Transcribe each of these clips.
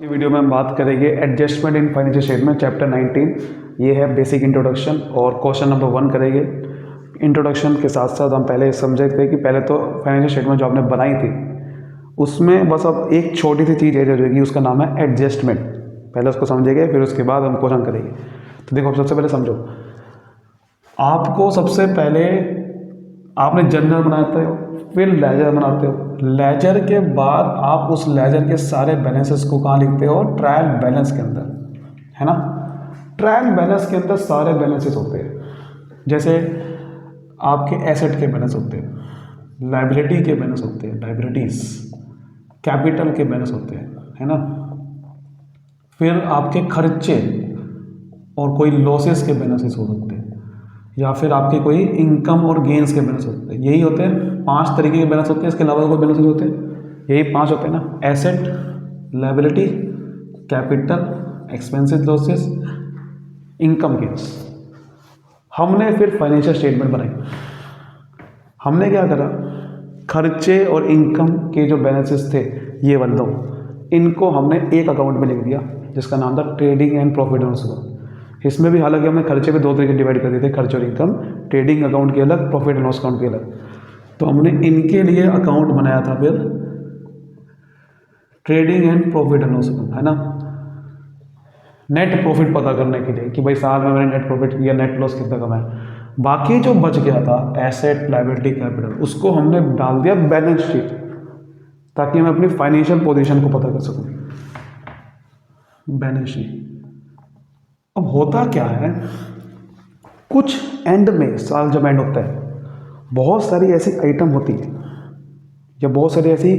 ये वीडियो में हम बात करेंगे adjustment in financial statement chapter 19। ये है बेसिक इंट्रोडक्शन और क्वेश्चन नंबर 1 करेंगे। इंट्रोडक्शन के साथ साथ हम पहले समझे थे कि पहले तो फाइनेंशियल स्टेटमेंट जो आपने बनाई थी उसमें बस अब एक छोटी सी चीज़ ऐड हो जाएगी, उसका नाम है एडजस्टमेंट। पहले उसको समझेंगे, फिर उसके बाद हम क्वेश्चन करेंगे। तो देखो, सबसे पहले समझो, आपको सबसे पहले आपने जर्नल बनाते हो, फिर लेजर बनाते हो। लेजर के बाद आप उस लेजर के सारे बैलेंसेस को कहाँ लिखते हो? ट्रायल बैलेंस के अंदर, है ना। ट्रायल बैलेंस के अंदर सारे बैलेंसेस होते हैं। जैसे आपके एसेट के बैलेंस होते हैं, लाइबिलिटी के बैलेंस होते हैं, लाइबिलिटीज, कैपिटल के बैलेंस होते हैं, है ना। फिर आपके खर्चे और कोई लॉसेस के बैलेंसेस हो सकते हैं, या फिर आपके कोई इनकम और गेन्स के बैलेंस होते हैं। यही होते हैं 5 तरीके के बैलेंस होते हैं। इसके अलावा कोई बैलेंस होते हैं, यही 5 होते हैं ना। Asset, liability, capital, expenses, losses, income, gains. हमने फिर फाइनेंशियल स्टेटमेंट बनाई। हमने क्या करा, खर्चे और इनकम के जो बैलेंसेस थे ये वाले दो, इनको हमने एक अकाउंट में लिख दिया जिसका नाम था trading and profit and loss account. इसमें भी हालांकि हमने खर्चे पे 2 तरीके डिवाइड कर दिए थे, खर्च और इनकम। ट्रेडिंग अकाउंट के अलग, प्रॉफिट एंड लॉस अकाउंट के अलग। तो हमने इनके लिए अकाउंट बनाया था फिर trading and profit and loss account, है ना। नेट प्रॉफिट पता करने के लिए कि भाई साल में मैंने नेट प्रॉफिट या नेट लॉस कितना कमाया। बाकी जो बच गया था एसेट, लायबिलिटी, कैपिटल, उसको हमने डाल दिया बैलेंस शीट, ताकि मैं अपनी फाइनेंशियल पोजीशन को पता कर सकूं। Balance sheet. अब होता क्या है, कुछ एंड में, साल जब एंड होता है, बहुत सारी ऐसी आइटम होती है या बहुत सारी ऐसी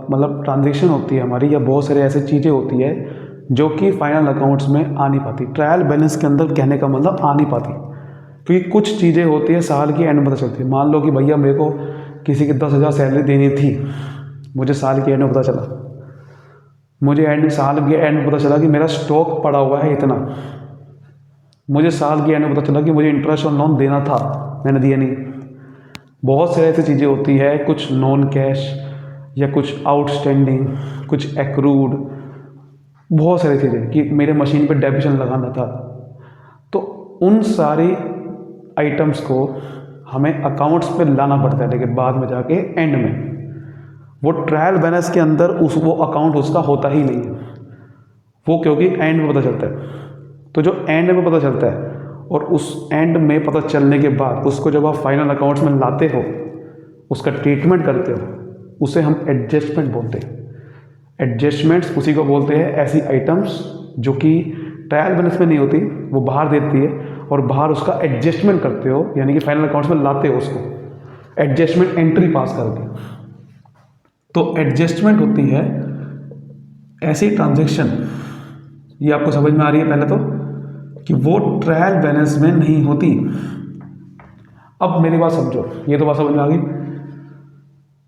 मतलब ट्रांजेक्शन होती है हमारी, या बहुत सारी ऐसी चीज़ें होती है जो कि फाइनल अकाउंट्स में आ नहीं पाती, ट्रायल बैलेंस के अंदर, कहने का मतलब आ नहीं पाती। क्योंकि कुछ चीज़ें होती है साल की एंड में पता चलती है। मान लो कि भैया मेरे को किसी की 10,000 सैलरी देनी थी, मुझे साल की एंड में पता चला, मुझे साल के एंड में पता चला कि मेरा स्टॉक पड़ा हुआ है इतना, मुझे साल के एंड में पता चला कि मुझे इंटरेस्ट और लोन देना था, मैंने दिया नहीं। बहुत सारी ऐसी चीज़ें होती है, कुछ नॉन कैश या कुछ आउटस्टैंडिंग, कुछ एक्रूड, बहुत सारी चीज़ें कि मेरे मशीन पे डेबिशन लगाना था। तो उन सारी आइटम्स को हमें अकाउंट्स पे लाना पड़ता है, लेकिन बाद में जाके एंड में वो ट्रायल बैलेंस के अंदर वो अकाउंट उसका होता ही नहीं है वो, क्योंकि एंड में पता चलता है। तो जो एंड में पता चलता है और उस एंड में पता चलने के बाद उसको जब आप फाइनल अकाउंट्स में लाते हो, उसका ट्रीटमेंट करते हो, उसे हम एडजस्टमेंट बोलते हैं। एडजस्टमेंट्स उसी को बोलते हैं, ऐसी आइटम्स जो कि ट्रायल बैलेंस में नहीं होती, वो बाहर देती है और बाहर उसका एडजस्टमेंट करते हो, यानी कि फाइनल अकाउंट्स में लाते हो उसको, एडजस्टमेंट एंट्री पास करके। तो एडजस्टमेंट होती है ऐसी ट्रांजैक्शन, ये आपको समझ में आ रही है पहले तो, कि वो ट्रायल बैलेंस में नहीं होती। अब मेरी बात समझो, ये तो बात समझ में आ गई।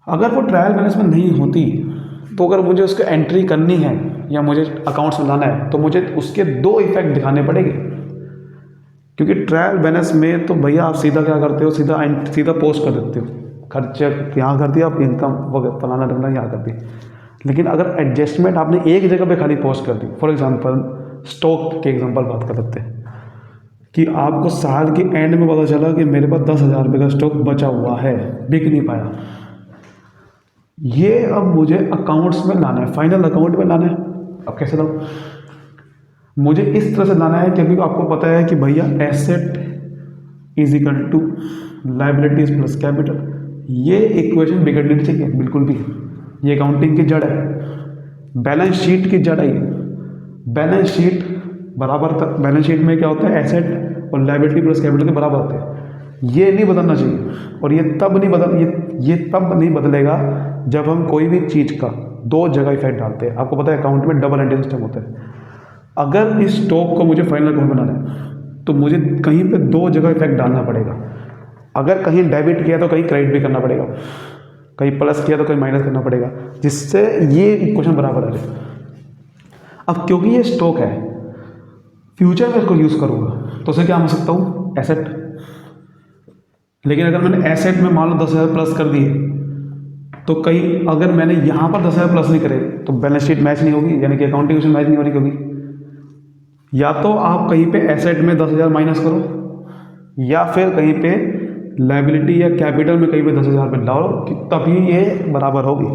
अगर वो ट्रायल बैलेंस में नहीं होती तो अगर मुझे उसको एंट्री करनी है या मुझे अकाउंट्स में लाना है, तो मुझे उसके 2 इफेक्ट दिखाने पड़ेंगे। क्योंकि ट्रायल बैलेंस में तो भैया आप सीधा क्या करते हो, सीधा पोस्ट कर देते हो, खर्चे यहाँ कर दिया, आप इनकम वगैरह फलाना ढंगना यहाँ कर दिया। लेकिन अगर एडजस्टमेंट आपने एक जगह पे खाली पोस्ट कर दी, फॉर एग्जांपल स्टॉक के एग्जांपल बात कर सकते हैं कि आपको साल के एंड में पता चला कि मेरे पास 10,000 रुपये का स्टॉक बचा हुआ है, बिक नहीं पाया, ये अब मुझे अकाउंट्स में लाना है, फाइनल अकाउंट में लाना है। अब कैसे लाऊं? मुझे इस तरह से लाना है, क्योंकि आपको पता है कि भैया asset is equal to liabilities plus capital, ये इक्वेशन बिगड़नी नहीं चाहिए बिल्कुल भी। ये अकाउंटिंग की जड़ है, बैलेंस शीट की जड़ है ये। बैलेंस शीट बराबर, बैलेंस शीट में क्या होता है, एसेट और लायबिलिटी प्लस कैपिटल के बराबर होते हैं। ये नहीं बदलना चाहिए, और ये तब नहीं बदलेगा जब हम कोई भी चीज़ का 2 जगह इफेक्ट डालते हैं। आपको पता है अकाउंट में डबल एंट्री सिस्टम होता है। अगर इस स्टॉक को मुझे फाइनल अकाउंट बनाना है तो मुझे कहीं पे 2 जगह इफेक्ट डालना पड़ेगा। अगर कहीं डेबिट किया तो कहीं क्रेडिट भी करना पड़ेगा, कहीं प्लस किया तो कहीं माइनस करना पड़ेगा, जिससे ये इक्वेशन बराबर आ जाए। अब क्योंकि ये स्टॉक है, फ्यूचर में इसको यूज़ करूँगा तो उसे क्या मान सकता हूँ, एसेट। लेकिन अगर मैंने एसेट में मान लो 10,000 प्लस कर दिए तो कहीं अगर मैंने यहाँ पर 10,000 प्लस नहीं करे तो बैलेंस शीट मैच नहीं होगी, यानी कि अकाउंटिंग मैच नहीं हो रही होगी। या तो आप कहीं पे एसेट में 10,000 माइनस करो, या फिर कहीं पे लायबिलिटी या कैपिटल में कहीं पे 10,000 पे डालो, कि तभी ये बराबर होगी।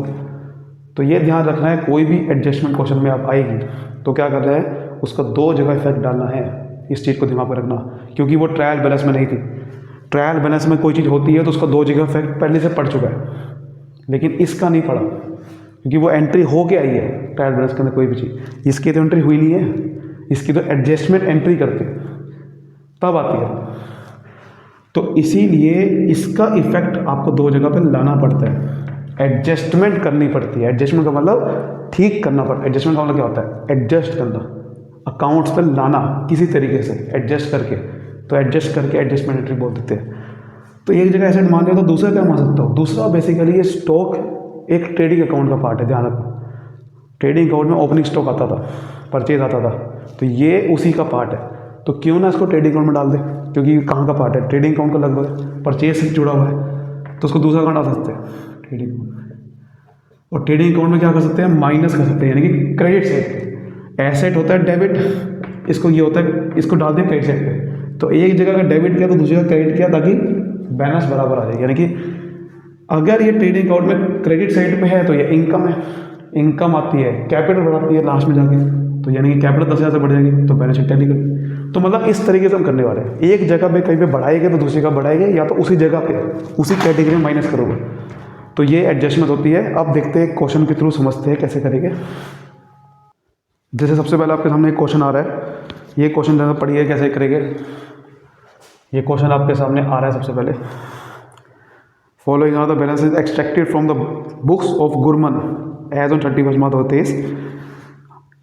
तो ये ध्यान रखना है, कोई भी एडजस्टमेंट क्वेश्चन में आप आएगी तो क्या कर रहे हैं, उसका 2 जगह इफेक्ट डालना है। इस चीज़ को दिमाग में रखना, क्योंकि वो ट्रायल बैलेंस में नहीं थी। ट्रायल बैलेंस में कोई चीज़ होती है तो उसका 2 जगह इफेक्ट पहले से पड़ चुका है, लेकिन इसका नहीं पड़ा, क्योंकि वो एंट्री हो के आई है ट्रायल बैलेंस के अंदर कोई भी चीज़। इसकी तो एंट्री हुई नहीं है, इसकी तो एडजस्टमेंट एंट्री करके तब आती है। तो इसीलिए इसका इफेक्ट आपको 2 जगह पे लाना पड़ता है, एडजस्टमेंट करनी पड़ती है। एडजस्टमेंट का मतलब ठीक करना पड़ता है। एडजस्टमेंट का मतलब क्या होता है, एडजस्ट करना, अकाउंट्स पे लाना किसी तरीके से एडजस्ट करके। तो एडजस्ट करके एडजस्टमेंट एंट्री बोल देते हैं। तो एक जगह एसेट मान लिया तो दूसरा क्या मान सकता हूँ, दूसरा बेसिकली ये स्टॉक एक ट्रेडिंग अकाउंट का पार्ट है। ध्यान रखो, ट्रेडिंग अकाउंट में ओपनिंग स्टॉक आता था, परचेज आता था, तो ये उसी का पार्ट है। तो क्यों ना इसको ट्रेडिंग अकाउंट में डाल दे, क्योंकि कहाँ का पार्ट है, ट्रेडिंग अकाउंट का लगभग परचेज से जुड़ा हुआ है, तो उसको दूसरा अकाउंट डाल सकते हैं ट्रेडिंग अकाउंट। और ट्रेडिंग अकाउंट में क्या कर सकते हैं, माइनस कर सकते हैं, यानी कि क्रेडिट साइड। एसेट होता है डेबिट, इसको ये होता है, इसको डाल दें क्रेडिट साइड पे। तो एक जगह का डेबिट किया तो दूसरी जगह क्रेडिट किया, ताकि बैलेंस बराबर आ जाए। यानी कि अगर ये ट्रेडिंग अकाउंट में क्रेडिट साइड पे है तो ये इनकम है, इनकम आती है, कैपिटल बढ़ाती है लास्ट में जाके, तो यानी कि कैपिटल 10,000 से बढ़ जाएगी, तो बैलेंस शीट टैली करेगी। तो मतलब इस तरीके से हम करने वाले हैं, एक जगह पे कहीं पे बढ़ाएंगे तो दूसरी जगह बढ़ाएंगे, या तो उसी जगह पे उसी कैटेगरी में माइनस करोगे। तो ये एडजस्टमेंट होती है। अब देखते हैं क्वेश्चन के थ्रू समझते हैं कैसे करेंगे। जैसे सबसे पहले आपके सामने एक क्वेश्चन आ रहा है, ये क्वेश्चन जरा पढ़िए कैसे करेंगे। ये क्वेश्चन आपके सामने आ रहा है सबसे पहले, following are the balances extracted from the books of Gurman as on 31 March 2023।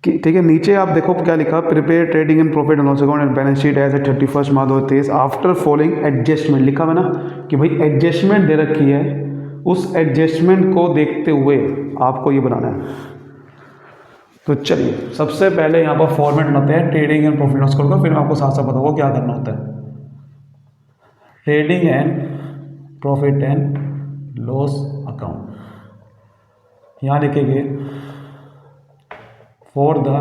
ठीक है, नीचे आप देखो क्या लिखा, prepare trading and profit and loss account and balance sheet as a 31 March 2023 after following adjustment. लिखा हुआ ना कि भाई एडजस्टमेंट दे रखी है, उस एडजस्टमेंट को देखते हुए आपको ये बनाना है। तो चलिए सबसे पहले यहाँ पर फॉर्मेट बनाते हैं trading and profit loss account का, फिर मैं आपको साथ साथ बताऊंगा क्या करना होता है। Trading and profit and loss account, यहाँ लिखेंगे for the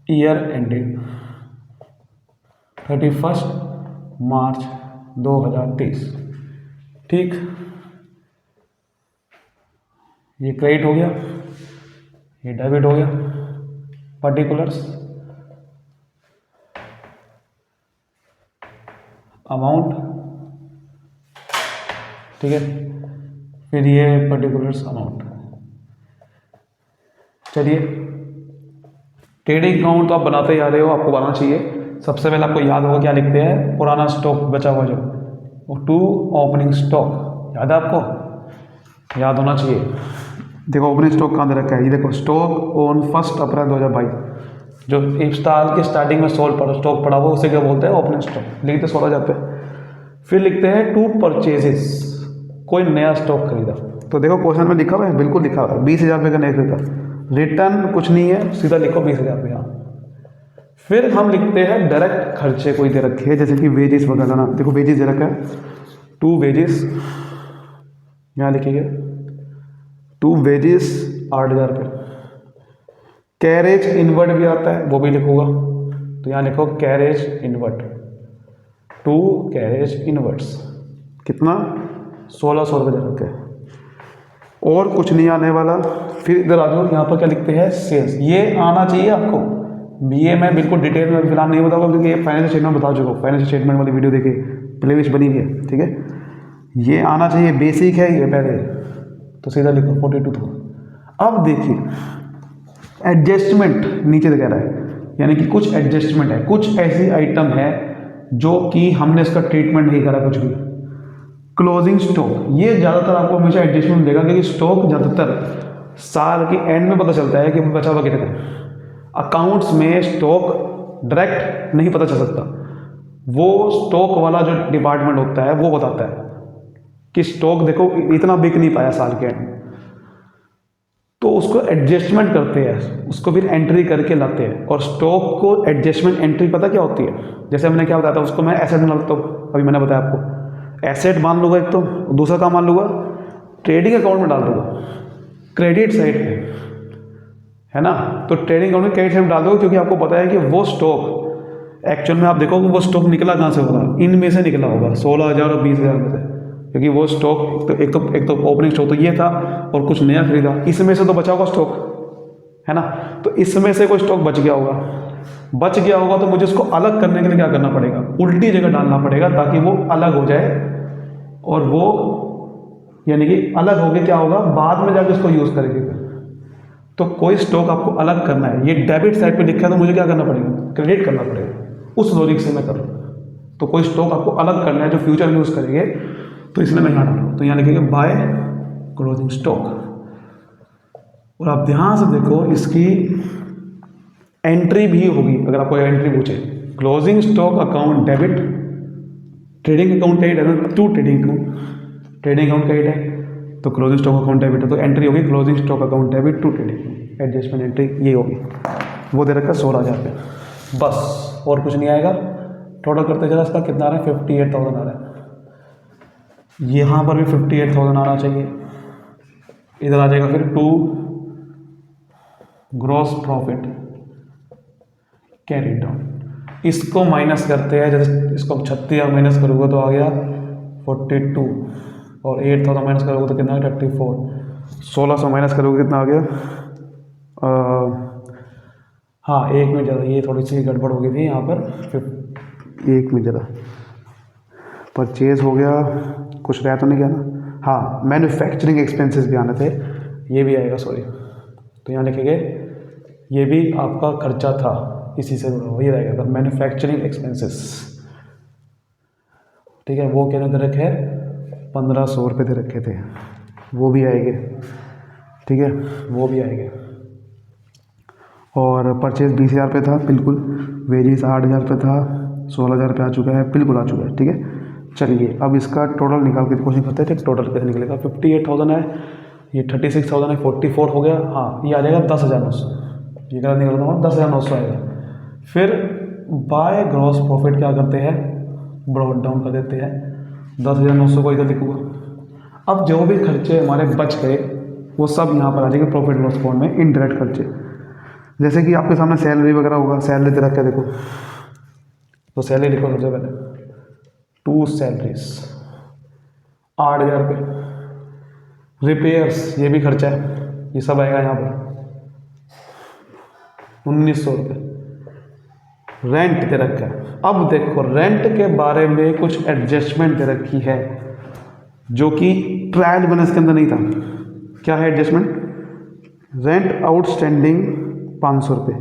year ended 31 March 2023। ठीक, ये क्रेडिट हो गया, ये डेबिट हो गया, पर्टिकुलर्स अमाउंट, ठीक है, फिर ये पर्टिकुलर्स अमाउंट। चलिए ट्रेडिंग अकाउंट तो आप बनाते ही आ रहे हो, आपको बनाना चाहिए। सबसे पहले आपको याद होगा क्या लिखते हैं, पुराना स्टॉक बचा हुआ जो, वो टू ओपनिंग स्टॉक, याद है आपको, याद होना चाहिए। देखो ओपनिंग स्टॉक कहाँ दे रखा है, ये देखो स्टॉक ऑन 1 अप्रैल 2022, जो इस साल के स्टार्टिंग में स्टॉक पड़ा हुआ उसे क्या बोलते हैं, ओपनिंग स्टॉक। लिखते 16 जाते हैं, फिर लिखते हैं टू परचेजेस, कोई नया स्टॉक खरीदा। तो देखो क्वेश्चन में लिखा हुआ है, बिल्कुल लिखा हुआ है 20,000 रुपये का नया खरीदा, रिटर्न कुछ नहीं है, सीधा लिखो 20,000 रुपये। फिर हम लिखते हैं डायरेक्ट खर्चे कोई दे रखे हैं, जैसे कि वेजेस वगैरह ना, देखो वेजेस दे रखा है, टू वेजेस, यहाँ लिखिए टू वेजेस 8,000 रुपये। कैरेज इनवर्ट भी आता है, वो भी लिखूंगा, तो यहाँ लिखो carriage inward, to carriage inwards, कितना 1,600 रुपये दे रखे हैं, और कुछ नहीं आने वाला। फिर इधर आ जाओ, यहाँ पर क्या लिखते हैं, सेल्स। ये आना चाहिए आपको, ये मैं बिल्कुल डिटेल में फिलहाल नहीं बताऊंगा, क्योंकि ये फाइनेंशियल स्टेटमेंट बता चुका हूँ, फाइनेंशियल स्टेटमेंट वाली वीडियो देखिए, प्लेलिस्ट बनी हुई है, ठीक है। ये आना चाहिए, बेसिक है ये पहले, तो सीधा लिखो 42,000। अब देखिए एडजस्टमेंट नीचे कह रहा है, यानी कि कुछ एडजस्टमेंट है, कुछ ऐसी आइटम है जो कि हमने इसका ट्रीटमेंट नहीं करा कुछ भी। क्लोजिंग स्टॉक, ये ज़्यादातर आपको हमेशा एडजस्टमेंट देगा, क्योंकि स्टॉक ज़्यादातर साल के एंड में पता चलता है कि बचा हुआ कितना है। अकाउंट्स में स्टॉक डायरेक्ट नहीं पता चल सकता, वो स्टॉक वाला जो डिपार्टमेंट होता है वो बताता है कि स्टॉक देखो इतना बिक नहीं पाया साल के एंड, तो उसको एडजस्टमेंट करते हैं, उसको फिर एंट्री करके लाते हैं। और स्टॉक को एडजस्टमेंट एंट्री पता क्या होती है, जैसे हमने क्या बताया था, उसको मैं एसेट मान लेता हूँ, अभी मैंने बताया आपको, एसेट मान लूँगा एक तो, दूसरा काम मान लूँगा ट्रेडिंग अकाउंट में डाल दूंगा क्रेडिट साइड पे, है ना। तो ट्रेडिंग अकाउंट में क्रेडिट साइड में डाल दूंगा, क्योंकि आपको पता है कि वो स्टॉक एक्चुअल में आप देखोगे वो स्टॉक निकला कहाँ से होगा, इनमें से निकला होगा 16,000 और 20,000 में से, क्योंकि वो स्टॉक तो एक तो ओपनिंग स्टॉक तो ये था और कुछ नया खरीदा, इसमें से तो बचा होगा स्टॉक, है ना। तो इसमें से कोई स्टॉक बच गया होगा, तो मुझे उसको अलग करने के लिए क्या करना पड़ेगा, उल्टी जगह डालना पड़ेगा, ताकि वो अलग हो जाए। और वो यानी कि अलग हो गया क्या होगा, बाद में जाके उसको यूज़ करेंगे। तो कोई स्टॉक आपको अलग करना है, ये डेबिट साइड पे लिखा है तो मुझे क्या करना पड़ेगा, क्रेडिट करना पड़ेगा। उस लॉजिक से मैं कर रहा हूँ। तो कोई स्टॉक आपको अलग करना है जो फ्यूचर में यूज़ करेंगे, तो इसलिए मैं यहाँ डाल रहा हूँ। तो यहाँ लिखेंगे बाय क्लोजिंग स्टॉक। और आप ध्यान से देखो, इसकी एंट्री भी होगी, अगर आपको एंट्री पूछे, closing stock account debit, trading account credit है, टू ट्रेडिंग अकाउंट क्रेडिट है, तो क्लोजिंग स्टॉक अकाउंट डेबिट है, तो एंट्री होगी closing stock account debit to trading, adjustment entry ये होगी। वो दे रखा 16,000 रुपये, बस और कुछ नहीं आएगा। टोटल करते चला, इसका कितना आ रहा है, 58,000 आ रहा है। यहाँ पर भी 58,000 आना चाहिए। इधर आ जाएगा फिर to gross profit carry down, इसको माइनस करते हैं। जैसे इसको 36 माइनस करोगे तो आ गया 42, और 8,000 माइनस करोगे तो कितना आ गया 34, 1600 माइनस करोगे कितना आ गया, हाँ एक मिनट ज़रा, ये थोड़ी सी गड़बड़ हो गई थी यहाँ पर, फिर एक मिनट ज़रा, परचेज हो गया, कुछ रह तो नहीं गया ना, हाँ मैन्युफैक्चरिंग एक्सपेंसेस भी आने थे, ये भी आएगा, सॉरी। तो यहाँ लिखेंगे ये भी आपका खर्चा था, इसी से जुड़ा हुआ ये रहेगा मैन्युफैक्चरिंग एक्सपेंसेस, ठीक है। वो कितने दे रखे हैं, 1,500 रुपये दे रखे थे, वो भी आएंगे, ठीक है, वो भी आएंगे। और परचेज 20,000 रुपये था, बिल्कुल। वेजेस 8,000 रुपये था, 16,000 रुपये आ चुका है, बिल्कुल आ चुका है, ठीक है। चलिए अब इसका टोटल निकाल के कोशिश करते हैं, ठीक, टोटल कैसे निकलेगा। 58,000 है, ये 36,000 है, 44 हो गया, हाँ ये आ जाएगा 10,900, ये गलत निकल रहा हूँ, 10,900 आएगा। फिर बाय ग्रॉस प्रॉफिट क्या करते हैं, ब्रॉड डाउन कर देते हैं, 10,900 को इधर लिखूँगा। अब जो भी खर्चे हमारे बच गए वो सब यहाँ पर आ जाएंगे प्रॉफिट लॉस अकाउंट में, इनडायरेक्ट खर्चे। जैसे कि आपके सामने सैलरी वगैरह होगा, सैलरी दे रखा है देखो, तो सैलरी लिखो सबसे पहले, 2 सैलरीज 8,000 रुपये। रिपेयर्स ये भी खर्चा है, ये सब आएगा यहाँ पर 1,900 रुपये। रेंट दे रखा है। अब देखो रेंट के बारे में कुछ एडजस्टमेंट दे रखी है जो कि ट्रायल बैलेंस के अंदर नहीं था। क्या है एडजस्टमेंट, रेंट आउटस्टैंडिंग 500 रुपये,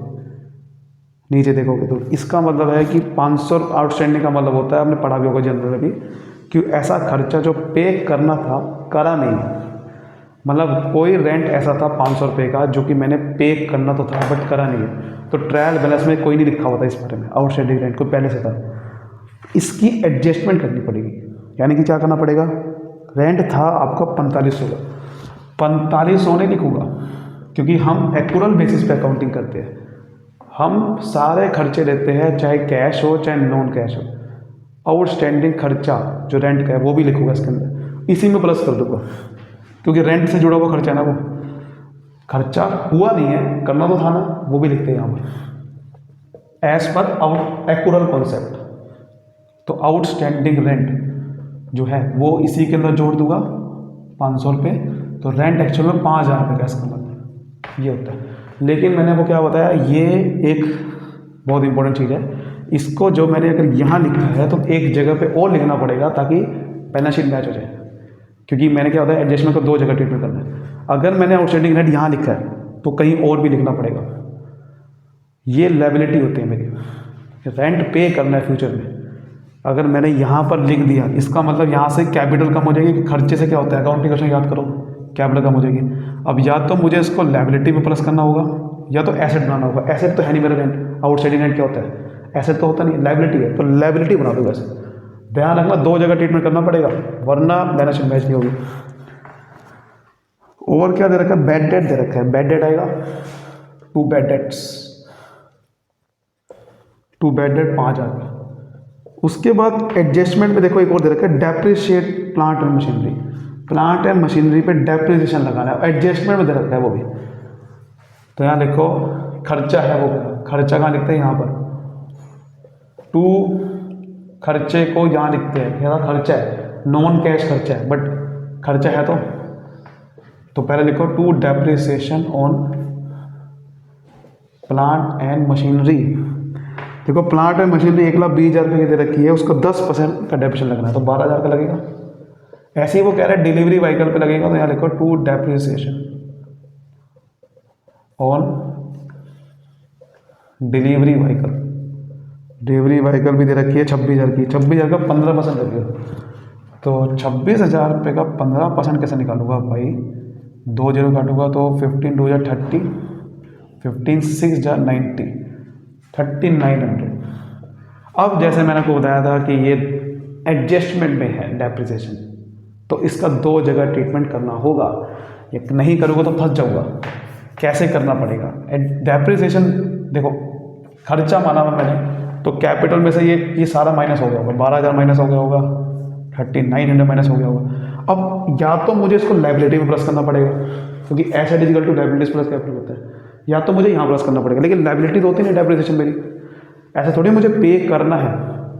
नीचे देखोगे तो इसका मतलब है कि 500 आउटस्टैंडिंग का मतलब होता है, आपने पढ़ा भी होगा जनरल में भी, कि ऐसा खर्चा जो पे करना था करा नहीं, मतलब कोई रेंट ऐसा था 500 रुपये का जो कि मैंने पे करना तो था बट करा नहीं है, तो ट्रायल बैलेंस में कोई नहीं लिखा हुआ था इस बारे में, आउटस्टैंडिंग रेंट को पहले से था, इसकी एडजस्टमेंट करनी पड़ेगी। यानी कि क्या करना पड़ेगा, रेंट था आपका 4500 का, 4500 नहीं लिखूँगा क्योंकि हम एक्चुअल बेसिस पे अकाउंटिंग करते हैं, हम सारे खर्चे लेते हैं, चाहे कैश हो चाहे नॉन कैश हो। आउटस्टैंडिंग खर्चा जो रेंट का है वो भी लिखूँगा इसके अंदर, इसी में प्लस कर दूँगा क्योंकि रेंट से जुड़ा हुआ खर्चा है ना, वो खर्चा हुआ नहीं है, करना तो था ना, वो भी लिखते हैं यहाँ पर as per out actual concept. तो आउटस्टैंडिंग रेंट जो है वो इसी के अंदर जोड़ दूंगा 500 रुपये, तो रेंट एक्चुअल में 5,000 रुपये का इसका मतलब ये होता है। लेकिन मैंने आपको क्या बताया, ये एक बहुत इंपॉर्टेंट चीज़ है, इसको जो मैंने अगर यहाँ लिखा है तो एक जगह पे और लिखना पड़ेगा ताकि बैलेंस शीट मैच हो जाए, क्योंकि मैंने क्या होता है एडजस्टमेंट को 2 जगह ट्रीटमेंट करना है। अगर मैंने आउटस्टैंडिंग रेंट यहाँ लिखा है तो कहीं और भी लिखना पड़ेगा, ये लायबिलिटी होती है मेरी, रेंट पे करना है फ्यूचर में। अगर मैंने यहाँ पर लिख दिया इसका मतलब यहाँ से कैपिटल कम हो जाएगी, कि खर्चे से क्या होता है अकाउंटिंग क्वेश्चन याद करो, कैपिटल कम हो जाएगी। अब या तो मुझे इसको लायबिलिटी में प्लस करना होगा या तो एसेट बनाना होगा। एसेट तो है नहीं मेरा रेंट, आउटस्टैंडिंग रेंट क्या होता है, एसेट तो होता नहीं, लायबिलिटी है, तो लायबिलिटी बना दूंगा ऐसे। ध्यान रखना 2 जगह ट्रीटमेंट करना पड़ेगा वरना बैलेंस शीट मैच नहीं होगी। और क्या दे रखा है, बैड डेट दे रखा है, बैड डेट आएगा 2 बैड डेट्स, 2 बैड डेट 5,000। उसके बाद एडजस्टमेंट में देखो एक और दे रखा है depreciate plant and machinery, plant and machinery पे डेप्रिसिएशन लगाना है, एडजस्टमेंट में दे रखा है वो भी। तो यहाँ देखो खर्चा है वो, खर्चा कहाँ लिखते हैं यहाँ पर, टू खर्चे को यहाँ लिखते हैं, क्या खर्चा है, नॉन कैश खर्चा है बट खर्चा है तो पहले लिखो to depreciation on plant and machinery. देखो प्लांट एंड मशीनरी 1,20,000 रुपये की दे रखी है, उसको 10% का डेप्रिसिएशन लगना है तो 12,000 का लगेगा। ऐसे ही वो कह रहा है डिलीवरी व्हीकल पे लगेगा, तो यहाँ लिखो to depreciation on delivery vehicle. Delivery vehicle भी दे रखी है 26,000 की, 26,000 का 15% लगेगा। तो 26,000 रुपये का 15% कैसे निकालूंगा भाई, 2 जीरो काटूंगा तो 15 2 30, 15 6 90, 3900। अब जैसे मैंने आपको बताया था कि ये एडजस्टमेंट में है डेप्रिसिएशन, तो इसका 2 जगह ट्रीटमेंट करना होगा, ये नहीं करूँगा तो फंस जाऊँगा। कैसे करना पड़ेगा डेप्रिसिएशन, देखो खर्चा माना हुआ मैंने, तो कैपिटल में से ये सारा माइनस हो गया होगा, 12,000 माइनस हो गया होगा, 3900 माइनस हो गया होगा। अब या तो मुझे इसको लायबिलिटी में प्लस करना पड़ेगा, क्योंकि asset is equal to liabilities plus capital होता है, या तो मुझे यहाँ प्लस करना पड़ेगा, लेकिन लायबिलिटी तो होती नहीं डेप्रिसिएशन मेरी, ऐसा थोड़ी मुझे पे करना है,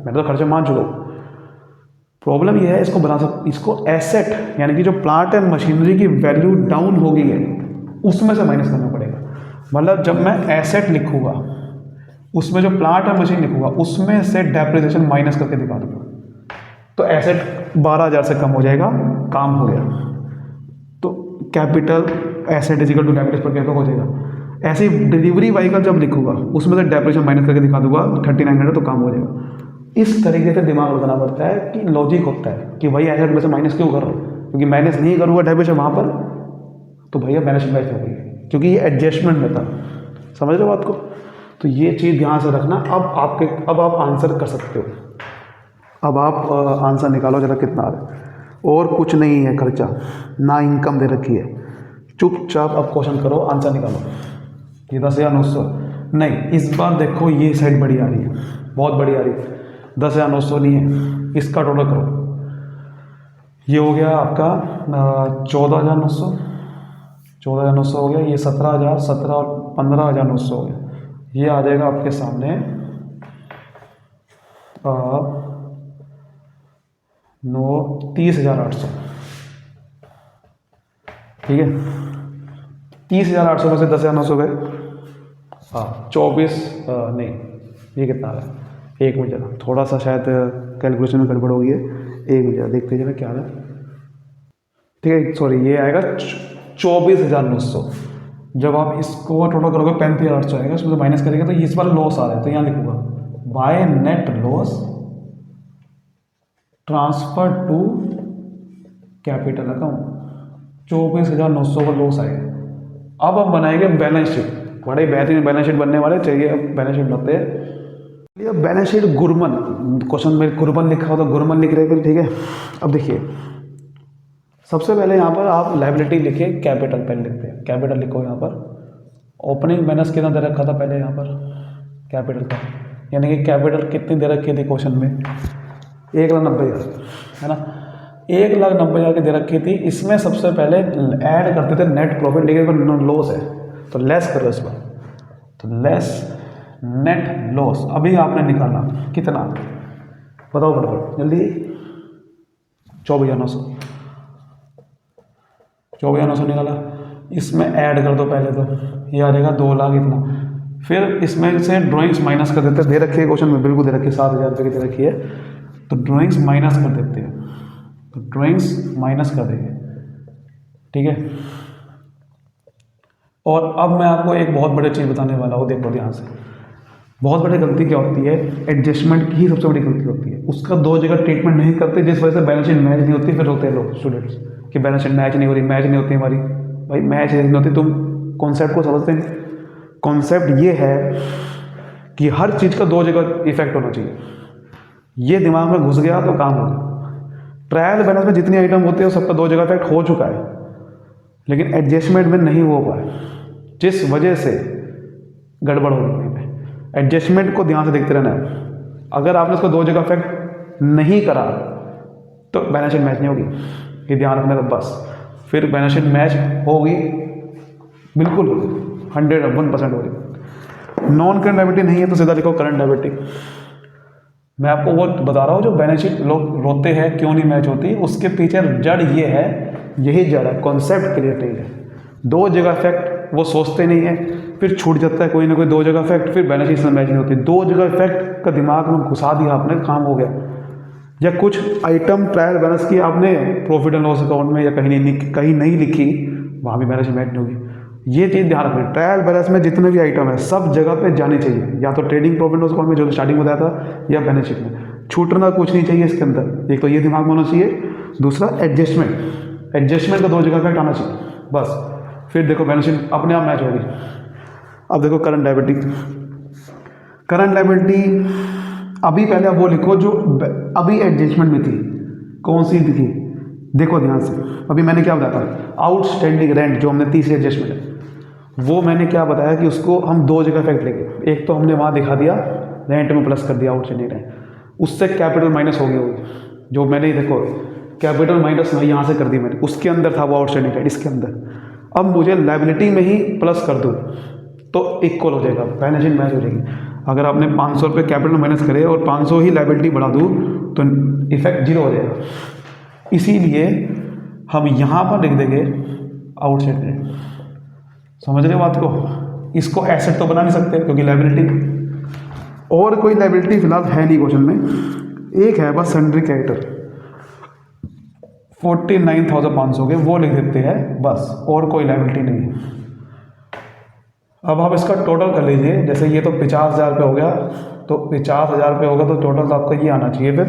मैं तो खर्चा मान चुका हूँ। प्रॉब्लम यह है इसको बना इसको एसेट यानी कि जो प्लांट एंड मशीनरी की वैल्यू डाउन हो गई है उसमें से माइनस करना पड़ेगा। मतलब जब मैं एसेट लिखूंगा उसमें जो प्लांट एंड मशीन लिखूंगा उसमें से डेप्रिसिएशन माइनस करके दिखा दूंगा, तो एसेट 12,000 से कम हो जाएगा, काम हो गया। तो capital asset is equal to depreciation पर कैपिटल हो जाएगा। ऐसे ही डिलीवरी व्हीकल जब लिखूंगा उसमें से डेप्रिसिएशन माइनस करके दिखा दूंगा 3900, तो काम हो जाएगा। इस तरीके से दिमाग लगाना पड़ता है कि लॉजिक होता है कि भाई एसेट में से माइनस क्यों कर रहा हूँ, क्योंकि माइनस नहीं करूँगा डेप्रिसिएशन वहाँ पर तो भैया बैलेंस शीट मैच हो गई, क्योंकि ये एडजस्टमेंट में था। समझ रहे हो बात को? तो ये चीज़ ध्यान से रखना। अब आप आंसर कर सकते हो, अब आप आंसर निकालो जरा कितना आ रहा है। और कुछ नहीं है खर्चा, ना इनकम दे रखी है, चुपचाप अब क्वेश्चन करो, आंसर निकालो। ये 10,900 नहीं, इस बार देखो ये साइड बड़ी आ रही है, बहुत बड़ी आ रही है, 10,900 नहीं है, इसका टोटल करो। ये हो गया आपका 14,900, 14,900 हो गया, ये 17,000, 17 और 15,900 हो गया। ये आ जाएगा आपके सामने 30,800। ठीक है, 30,800 में से 10,900 गए, हाँ 24 नहीं, ये कितना आ रहा है, 1 मिनट जरा, थोड़ा सा शायद कैलकुलेशन में गड़बड़ हो गई है, 1 मिनट जरा देखते जरा क्या आ रहा है। ठीक है, सॉरी, ये आएगा 24,900। जब आप इसको टोटल करोगे 35,800 आएगा, उसमें से माइनस करेंगे तो इस बार लॉस आ रहा है, तो यहाँ लिखूंगा by net loss transfer to capital account, 24,900 का लॉस आएगा। अब हम बनाएंगे बैलेंस शीट, बड़े बेहतरीन बैलेंस शीट बनने वाले, चाहिए अब बैलेंस शीट बनते हैं। अब बैलेंस शीट गुरमन, क्वेश्चन में गुरमन लिखा हो तो गुरमन लिख रहे थे। ठीक है, अब देखिए सबसे पहले यहाँ पर आप लायबिलिटी लिखिए, कैपिटल पहले लिखते हैं, कैपिटल लिखो यहाँ पर। ओपनिंग बैलेंस कितना दे रखा था पहले यहाँ पर कैपिटल का, यानी कि कैपिटल कितनी दे रखी थी क्वेश्चन में, 1,90,000 है ना, 1,90,000 की दे रखी थी। इसमें सबसे पहले ऐड करते थे नेट प्रॉफिट, लेकिन लॉस है तो लेस करो इस पर, तो लेस नेट लॉस। अभी आपने निकाला कितना, बताओ फटाफट जल्दी, 24,900, 24,900 निकाला। इसमें ऐड कर दो पहले, तो ये आ जाएगा 2 लाख इतना। फिर इसमें से ड्राइंग्स माइनस कर देते हैं, दे रखी है क्वेश्चन में, बिल्कुल दे रखी है, 7,000 रुपये की दे रखी है, तो ड्राइंग्स माइनस कर देते हैं, तो ड्राइंग्स माइनस कर देंगे। ठीक है, और अब मैं आपको एक बहुत बड़ी चीज़ बताने वाला हूँ, देखो ध्यान से। बहुत बड़ी गलती क्या होती है, एडजस्टमेंट की ही सबसे बड़ी गलती होती है, उसका 2 जगह ट्रीटमेंट नहीं करते, जिस वजह से बैलेंस शीट मैच नहीं होती। फिर रोते हैं लोग स्टूडेंट्स कि बैलेंस शीट मैच नहीं हो रही, मैच नहीं होती हमारी। भाई मैच नहीं होती, तुम कॉन्सेप्ट को समझते हैं। कॉन्सेप्ट ये है कि हर चीज़ का 2 जगह इफेक्ट होना चाहिए, ये दिमाग में घुस गया तो काम हो गया। ट्रायल बैलेंस में जितनी आइटम होती है सबका 2 जगह इफेक्ट हो चुका है, लेकिन एडजस्टमेंट में नहीं हो पाया, जिस वजह से गड़बड़ हो गई है। एडजस्टमेंट को ध्यान से देखते रहना है। अगर आपने उसको 2 जगह इफेक्ट नहीं करा तो बैलेंस शीट मैच नहीं होगी। ये ध्यान रखना था बस। फिर बैलेंस शीट मैच होगी, बिल्कुल 101% होगी। नॉन करंट लायबिलिटी नहीं है तो सीधा लिखो करंट लायबिलिटी। मैं आपको वो बता रहा हूँ जो बैलेंस शीट लोग रोते हैं क्यों नहीं मैच होती, उसके पीछे जड़ ये है, यही जड़ है, कॉन्सेप्ट क्लियर नहीं है। दो जगह इफेक्ट वो सोचते नहीं है, फिर छूट जाता है कोई ना कोई दो जगह इफेक्ट, फिर बैलेंस शीट से मैच नहीं होती। दो जगह इफेक्ट का दिमाग में घुसा दिया आपने, काम हो गया। या कुछ आइटम ट्रायल बैलेंस की आपने प्रॉफिट एंड लॉस अकाउंट में या कहीं नहीं लिखी, वहाँ भी बैलेंस शीट मैच नहीं होगी। ये चीज़ ध्यान रखनी, ट्रायल बैलेंस में जितने भी आइटम है सब जगह पे जानी चाहिए, या तो ट्रेडिंग प्रॉफिट लॉस अकाउंट में जो स्टार्टिंग में बताया था, या बैलेंस शीट में। छूटना कुछ नहीं चाहिए इसके अंदर। एक तो ये दिमाग में होना चाहिए, दूसरा एडजस्टमेंट का दो जगह इफेक्ट आना चाहिए बस। फिर देखो बैलेंस शीट अपने आप मैच होगी। अब देखो करंट लायबिलिटी। करंट लायबिलिटी अभी पहले आप वो लिखो जो अभी एडजस्टमेंट में थी, कौन सी थी, देखो ध्यान से। अभी मैंने क्या बताया था, आउटस्टैंडिंग रेंट जो हमने तीसरी एडजस्टमेंट है, वो मैंने क्या बताया कि उसको हम दो जगह इफेक्ट लेंगे। एक तो हमने वहाँ दिखा दिया रेंट में प्लस कर दिया आउटस्टैंडिंग रेंट, उससे कैपिटल माइनस हो गई होगी, जो मैंने देखो कैपिटल माइनस मैं यहाँ से कर दी मैंने, उसके अंदर था वो आउटस्टैंडिंग रेंट, इसके अंदर। अब मुझे लायबिलिटी में ही प्लस कर दूँ तो इक्वल हो जाएगा, बैलेंस शीट मैच हो जाएगी। अगर आपने 500 रुपये कैपिटल माइनस करे और 500 ही लायबिलिटी बढ़ा दूँ तो इफेक्ट जीरो हो जाएगा। इसीलिए हम यहाँ पर लिख देंगे आउटसाइड रेंट। समझ रहे हो बात को? इसको एसेट तो बना नहीं सकते क्योंकि लायबिलिटी, और कोई लायबिलिटी फिलहाल है नहीं क्वेश्चन में। एक है बस सन्ड्री क्रेडिटर 49,500 के, वो लिख देते हैं बस, और कोई लायबिलिटी नहीं है। अब आप इसका टोटल कर लीजिए, जैसे ये तो 50,000 रुपये हो गया, तो 50,000 रुपये होगा तो टोटल तो आपका ये आना चाहिए फिर,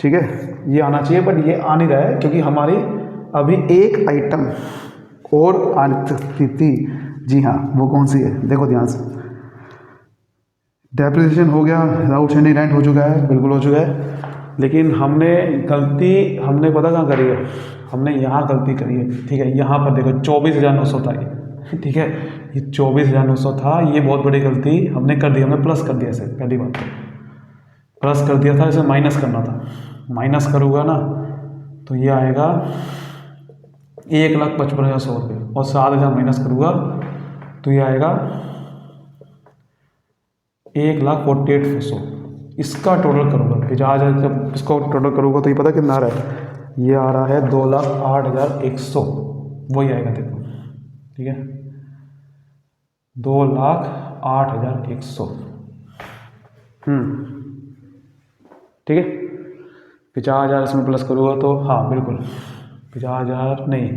ठीक है, ये आना चाहिए। बट ये आ नहीं रहा है क्योंकि हमारी अभी एक आइटम और आनी सकती थी। जी हाँ, वो कौन सी है, देखो ध्यान से। डेप्रिसिएशन हो गया, आउटस्टैंडिंग रेंट हो चुका है, बिल्कुल हो चुका है। लेकिन हमने गलती पता कहाँ करी है, हमने यहाँ गलती करी है, ठीक है। यहाँ पर देखो 24,900 था ये, ठीक है, ये 24,900 था, ये बहुत बड़ी गलती हमने कर दी, हमने प्लस कर दिया इसे। पहली बात तो प्लस कर दिया था, इसे माइनस करना था। माइनस करूँगा ना तो ये आएगा 1,55,100 रुपये, और 7,000 माइनस करूँगा तो ये आएगा 1,48,100। इसका टोटल करूँगा, 50,000 जब इसको टोटल करूँगा तो ये पता कितना आ रहा है, ये आ रहा है 2,08,100, वही आएगा देखो, ठीक है, 2,08,100। ठीक है, 50,000 इसमें प्लस करूँगा तो हाँ बिल्कुल 50,000 नहीं,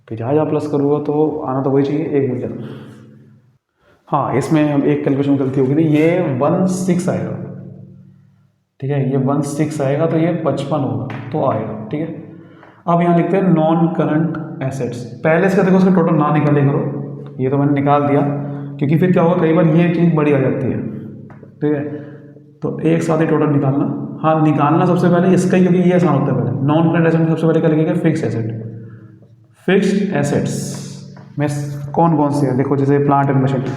50,000 प्लस करूँगा तो आना तो वही चाहिए, एक मिनट। हाँ, इसमें हम एक कैलकुलेशन गलती होगी नहीं, ये 16 आएगा, ठीक है, ये 16 आएगा तो ये 55 होगा तो आएगा, ठीक है। अब यहाँ लिखते हैं नॉन करंट एसेट्स। पहले इसका देखो, उसका टोटल ना निकाले करो, ये तो मैंने निकाल दिया क्योंकि फिर क्या होगा, कई बार ये चीज़ बड़ी आ जाती है, ठीक है। तो एक साथ ही टोटल निकालना, हाँ निकालना सबसे पहले इसका ही, क्योंकि ये आसान होता है। पहले नॉन करंट एसेट में सबसे पहले क्या लिखेगा, फिक्स एसेट। फिक्स्ड एसेट्स में कौन कौन से है, देखो जैसे प्लांट एंड मशीनरी।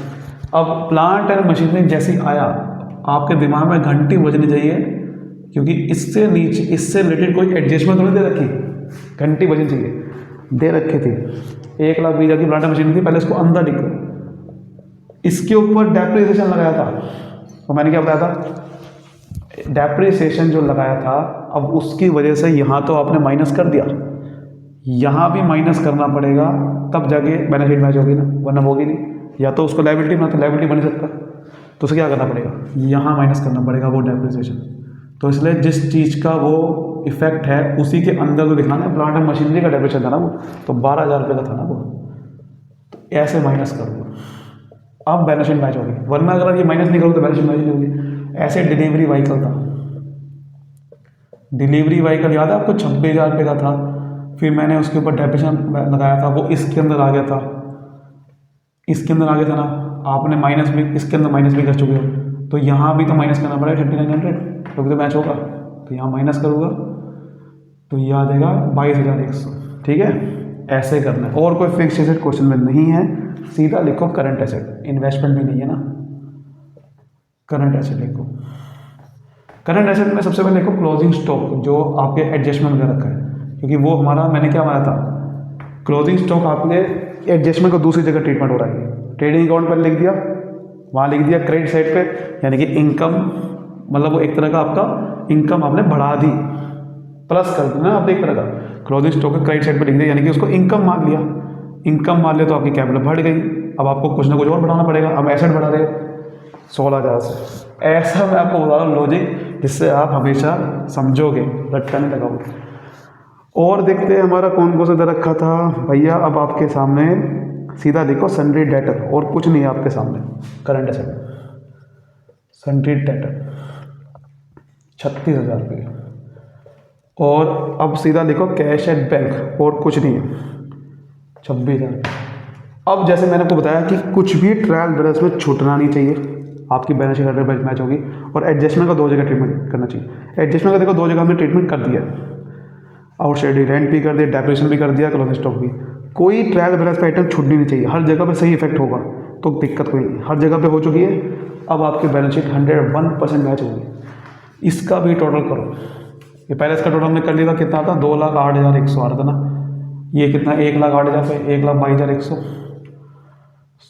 अब प्लांट एंड मशीनरी जैसे आया, आपके दिमाग में घंटी बजनी चाहिए, क्योंकि इससे नीचे इससे रिलेटेड कोई एडजस्टमेंट तो नहीं दे रखी, घंटी बजनी चाहिए। दे रखी थी 1,20,000 की प्लांट एंड मशीनरी थी, पहले इसको अंदर लिखो। इसके ऊपर डेप्रिसिएशन लगाया था, तो मैंने क्या बताया था, डेप्रिसिएशन जो लगाया था, अब उसकी वजह से यहाँ तो आपने माइनस कर दिया, यहाँ भी माइनस करना पड़ेगा, तब जाके बैलेंस शीट मैच होगी ना, वरना होगी नहीं। या तो उसको लायबिलिटी में, तो लायबिलिटी बन सकता, तो उसे क्या करना पड़ेगा, यहाँ माइनस करना पड़ेगा वो डेप्रिसिएशन। तो इसलिए जिस चीज़ का वो इफेक्ट है उसी के अंदर तो दिखाना है। प्लांट एंड मशीनरी का डेप्रिसिएशन था ना वो, तो 12,000 रुपये का था ना वो, तो ऐसे माइनस कर दो, अब बैलेंस शीट मैच होगी। वरना अगर ये माइनस नहीं करोगे तो बैलेंस शीट मैच नहीं होगी। ऐसे डिलीवरी व्हीकल था, डिलीवरी व्हीकल याद है आपको, 26,000 रुपये का था, फिर मैंने उसके ऊपर डेप्रिसिएशन लगाया था, वो इसके अंदर आ गया था, इसके अंदर आ गया था ना, आपने माइनस भी इसके अंदर माइनस भी कर चुके हो, तो यहाँ भी तो माइनस करना पड़ेगा 3900, क्योंकि तो मैच होगा, तो यहाँ माइनस करूँगा तो ये आ जाएगा 22,100, ठीक है। ऐसे करना है, और कोई फिक्स एसेट क्वेश्चन में नहीं है, सीधा लिखो करंट एसेट, इन्वेस्टमेंट भी नहीं है ना, करंट एसेट लिखो। करंट एसेट में सबसे पहले लिखो क्लोजिंग स्टॉक, जो आपके एडजस्टमेंट में रखा है, क्योंकि वो हमारा मैंने क्या बनाया था, क्लोजिंग स्टॉक आपने एडजस्टमेंट को दूसरी जगह ट्रीटमेंट हो रहा है। ट्रेडिंग अकाउंट पर लिख दिया, वहाँ लिख दिया क्रेडिट साइड पे, यानी कि इनकम, मतलब वो एक तरह का आपका इनकम आपने बढ़ा दी, प्लस कर देना आपने एक तरह का। क्लोजिंग स्टॉक के क्रेडिट साइड पे लिख दिया, यानी कि उसको इनकम मान लिया। इनकम मान लिया तो आपकी कैपिटल बढ़ गई। अब आपको कुछ ना कुछ और बढ़ाना पड़ेगा। अब एसेट बढ़ा रहे 16,000 से। ऐसा मैं आपको बता रहा हूँ लॉजिक, जिससे आप हमेशा समझोगे, रट्टा नहीं लगाओगे। और देखते हैं हमारा कौन कौन सा दर रखा था भैया। अब आपके सामने सीधा देखो सन्ड्री डेटर, और कुछ नहीं है आपके सामने। करंट एसेट सन्ड्री डेटर 36,000 रुपये। और अब सीधा देखो कैश एट बैंक, और कुछ नहीं है 26,000। अब जैसे मैंने आपको बताया कि कुछ भी ट्रायल बैलेंस में छूटना नहीं चाहिए, आपकी balance sheet hundred balance match होगी। और एडजस्टमेंट का 2 जगह ट्रीटमेंट करना चाहिए। एडजस्टमेंट का देखो 2 जगह हमने ट्रीटमेंट कर दिया, आउटसाइड रेंट भी कर दिया, डेप्रिसिएशन भी कर दिया, क्लोजिंग स्टॉक भी। कोई ट्रायल बैलेंस का आइटम छूटनी नहीं चाहिए, हर जगह पे सही इफेक्ट होगा, तो दिक्कत कोई नहीं, हर जगह पे हो चुकी है। अब आपकी बैलेंस शीट 101% मैच होगी। इसका भी टोटल करो। ये पहले इसका टोटल हमने कर लिया था, कितना था, 2,08,100 आ रहा था ना। ये कितना, 1,08,000 पे 1,22,100,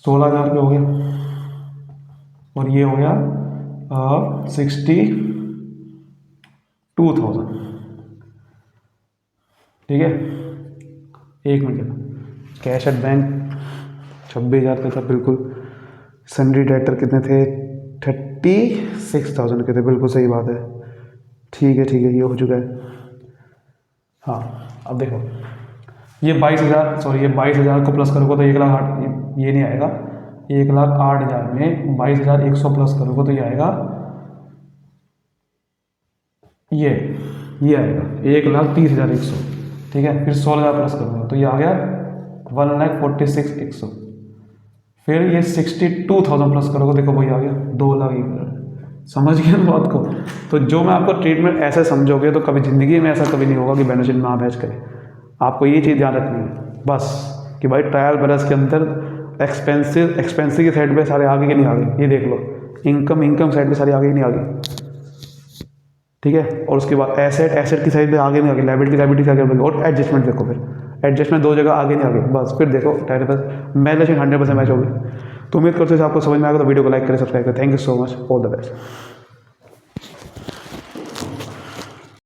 16,000 पे हो गया। और ये हो गया 62,000। ठीक है, एक मिनट। कैश एट बैंक 26,000 का था बिल्कुल। सन्ड्री डेटर कितने थे, 36,000 के थे, बिल्कुल सही बात है। ठीक है ठीक है, ये हो चुका है। हाँ अब देखो, ये 22,000, सॉरी ये 22,000 को प्लस करोगे तो 1,08,000, ये नहीं आएगा। 1,08,000 में 22,100 प्लस करोगे तो ये आएगा, ये आएगा 1,30,100। ठीक है, फिर 16,000 प्लस करोगे तो ये आ गया 1,46,100। फिर ये 62,000 प्लस करोगे, देखो वही आ गया 2,01,000। समझ गए ना बात को। तो जो मैं आपको ट्रीटमेंट ऐसे समझोगे तो कभी ज़िंदगी में ऐसा कभी नहीं होगा कि बैलेंस शीट ना मैच करे। आपको ये चीज़ ध्यान रखनी है बस, कि भाई ट्रायल बैलेंस के अंदर एक्सपेंसिव की साइड पे सारे आगे के नहीं आगे, ये देख लो। इनकम साइड पे सारे आगे नहीं आगे। ठीक है, और उसके बाद एसेट की साइड पे आगे नहीं आगे, लायबिलिटी से आगे बढ़ेगी। और एडजस्टमेंट देखो, फिर एडजस्टमेंट 2 जगह आगे नहीं आगे, बस फिर देखो trial balance balance sheet 100% match होगी। तो उम्मीद करते हैं आपको समझ में आएगा। तो वीडियो को लाइक करें, सब्सक्राइब करें। Thank you so much, all the best.